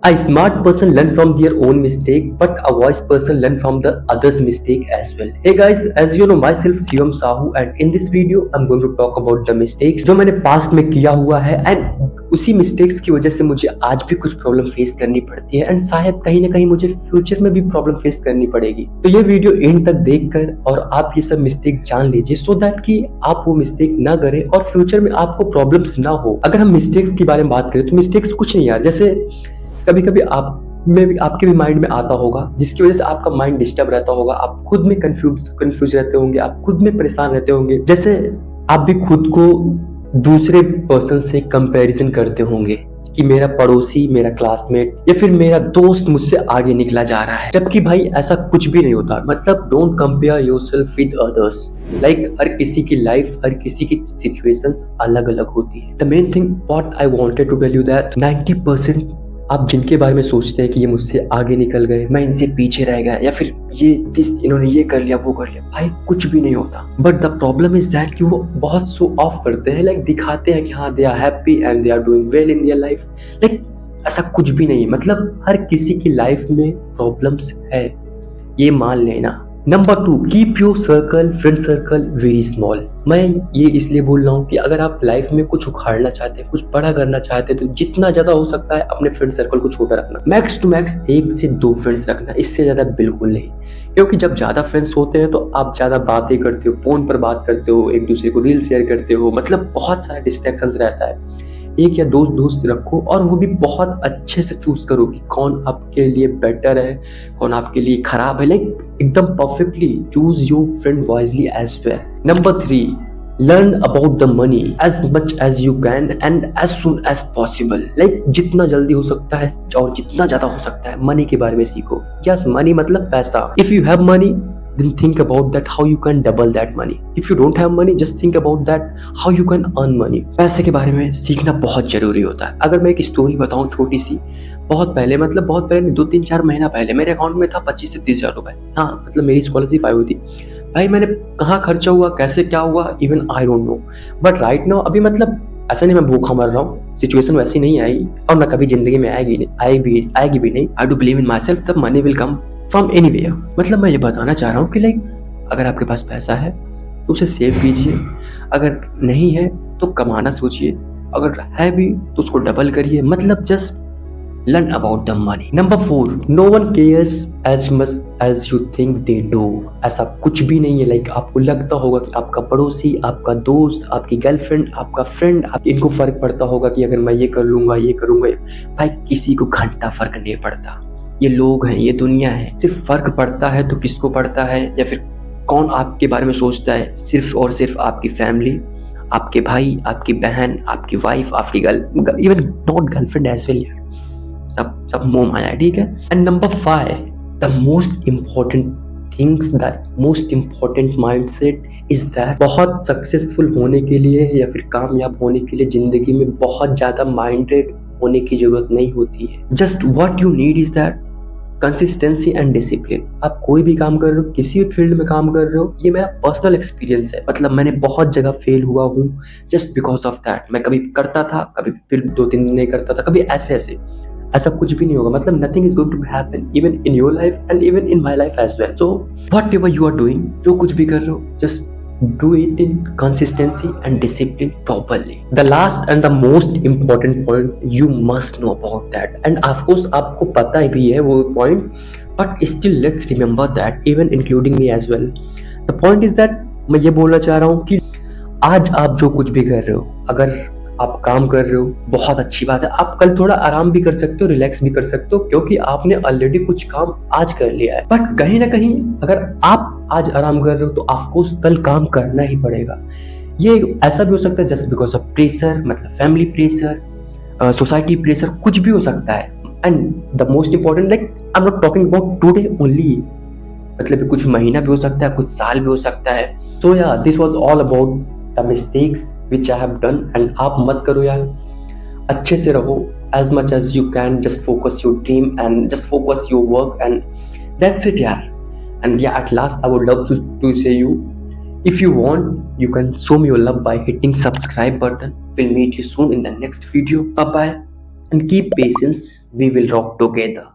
A smart person learn from their own mistake, but a wise person learn from the other's mistake as well. Hey guys, as you know myself Shivam Sahu, and in this video I'm going to talk about the mistakes जो मैंने past में किया हुआ है, and उसी mistakes की वजह से मुझे आज भी कुछ प्रॉब्लम फेस करनी पड़ती है, एंड शायद कहीं ना कहीं मुझे फ्यूचर में भी प्रॉब्लम फेस करनी पड़ेगी। तो ये वीडियो एंड तक देखकर और आप ये सब मिस्टेक जान लीजिए, सो दैट कि आप वो मिस्टेक ना करें और फ्यूचर में आपको प्रॉब्लम्स ना हो। अगर हम मिस्टेक्स के बारे में बात करें तो मिस्टेक्स कुछ नहीं यार, जैसे कभी कभी आप में भी आपके भी माइंड में आता होगा, जिसकी वजह से आपका माइंड डिस्टर्ब रहता होगा, आप खुद में कंफ्यूज रहते होंगे, आप खुद में परेशान रहते होंगे। जैसे आप भी खुद को दूसरे पर्सन से कंपैरिजन करते होंगे कि मेरा पड़ोसी, मेरा क्लासमेट या फिर मेरा दोस्त मुझसे आगे निकला जा रहा है, जबकि भाई ऐसा कुछ भी नहीं होता। मतलब don't compare yourself with others. Like हर किसी की लाइफ, हर किसी की सिचुएशंस अलग अलग होती है। The main thing what I wanted to tell you that 90% आप जिनके बारे में सोचते हैं कि ये मुझसे आगे निकल गए, मैं इनसे पीछे रह गया, या फिर इन्होंने ये कर लिया, वो कर लिया, भाई कुछ भी नहीं होता। But the problem is that कि वो बहुत शो ऑफ करते हैं, लाइक दिखाते हैं कि हाँ they are happy and they are doing well in their life. Like ऐसा कुछ भी नहीं है। मतलब हर किसी की लाइफ में प्रॉब्लम्स है, ये मान लेना। Number 2, keep your circle, friend circle very small. मैं ये इसलिए बोल रहा हूँ कि अगर आप लाइफ में कुछ उखाड़ना चाहते हैं, कुछ बड़ा करना चाहते हैं, तो जितना ज्यादा हो सकता है अपने फ्रेंड सर्कल को छोटा रखना। मैक्स टू मैक्स 1 से 2 फ्रेंड्स रखना, इससे ज्यादा बिल्कुल नहीं। क्योंकि जब ज्यादा फ्रेंड्स होते हैं तो आप ज्यादा बातें करते हो, फोन पर बात करते हो, एक दूसरे को रील शेयर करते हो, मतलब बहुत सारा डिस्ट्रैक्शंस रहता है। 1 या 2 दोस्त रखो, और वो भी बहुत अच्छे से चूज करो कि कौन आपके लिए बेटर है, कौन आपके लिए खराब है। लाइक एकदम perfectly choose your friend wisely as well. Number 3, learn about the money as much as you can and as soon as possible. Like जितना जल्दी हो सकता है और जितना ज्यादा हो सकता है मनी के बारे में सीखो। यस, मनी मतलब पैसा। If you have money then think about that how you can double that money. If you don't have money, just think about that how you can earn money. पैसे के बारे में सीखना बहुत जरूरी होता है। अगर मैं एक स्टोरी बताऊं छोटी सी, बहुत पहले, मतलब बहुत पहले नहीं, 2-3-4 महीना पहले मेरे अकाउंट में था 25 से 30 हजार रुपए। हाँ, मतलब मेरी स्कॉलरशिप आई हुई थी। भाई मैंने कहाँ खर्चा हुआ, कैसे क्या हुआ, even I don't know. But right now अभी मतलब ऐसा नहीं मैं भूखा मर रहा हूँ, सिचुएशन वैसी नहीं आई और ना कभी जिंदगी में आएगी भी नहीं। I do believe in my self, the money will come from anywhere. मतलब मैं ये बताना चाह रहा हूँ कि लाइक अगर आपके पास पैसा है तो उसे सेव कीजिए, अगर नहीं है तो कमाना सोचिए, अगर है भी तो उसको डबल करिए। मतलब just learn about the money. Number 4, no one cares as much as you think they do. ऐसा कुछ भी नहीं है। लाइक आपको लगता होगा कि आपका पड़ोसी, आपका दोस्त, आपकी गर्लफ्रेंड, आपका फ्रेंड, इनको फर्क पड़ता होगा कि अगर मैं ये कर लूंगा, ये करूंगा। भाई किसी को घंटा फर्क नहीं पड़ता। ये लोग हैं, ये दुनिया है। सिर्फ फर्क पड़ता है तो किसको पड़ता है, या फिर कौन आपके बारे में सोचता है? सिर्फ और सिर्फ आपकी फैमिली, आपके भाई, आपकी बहन, आपकी वाइफ, आपकी even not girlfriend as well. सब मोह माया है, ठीक है। And number 5, the most important things, that most important mindset is that बहुत सक्सेसफुल होने के लिए या फिर कामयाब होने के लिए जिंदगी में बहुत ज्यादा माइंडेड होने की जरूरत नहीं होती है। Just what you need is that consistency and discipline. आप कोई भी काम कर रहे हो, किसी भी फील्ड में काम कर रहे हो, ये मेरा पर्सनल एक्सपीरियंस है। मतलब मैंने बहुत जगह फेल हुआ हूँ जस्ट बिकॉज ऑफ दैट। मैं कभी करता था, कभी फिर 2-3 दिन नहीं करता था, कभी ऐसा कुछ भी नहीं होगा। मतलब nothing is going to happen even in your life and even in my life as well. So what you are doing, जो कुछ भी कर रहे हो, just do it in consistency and discipline properly. The last and the most important point, you must know about that, and of course आपको पता भी है वो point, but still let's remember that, even including me as well. The point is that मैं ये बोलना चाह रहा हूँ कि आज आप जो कुछ भी कर रहे हो, अगर आप काम कर रहे हो, बहुत अच्छी बात है। आप कल थोड़ा आराम भी कर सकते हो, रिलैक्स भी कर सकते हो, क्योंकि आपने ऑलरेडी कुछ काम आज कर लिया है। बट कहीं ना कहीं अगर आप आज आराम कर रहे हो तो ऑफकोर्स कल काम करना ही पड़ेगा। ये ऐसा भी हो सकता है जस्ट बिकॉज ऑफ प्रेशर, मतलब फैमिली प्रेशर, सोसाइटी प्रेशर, कुछ भी हो सकता है। And the most important, like I am not talking about today only, मतलब कुछ महीना भी हो सकता है, कुछ साल भी हो सकता है। सो या this was all about the mistakes which I have done, and आप मत करो यार, अच्छे से रहो as much as you can, just focus your dream and just focus your work, and that's it यार। And yeah, at last I would love to say you, if you want you can show me your love by hitting subscribe button. We'll meet you soon in the next video. Bye bye and keep patience. We will rock together.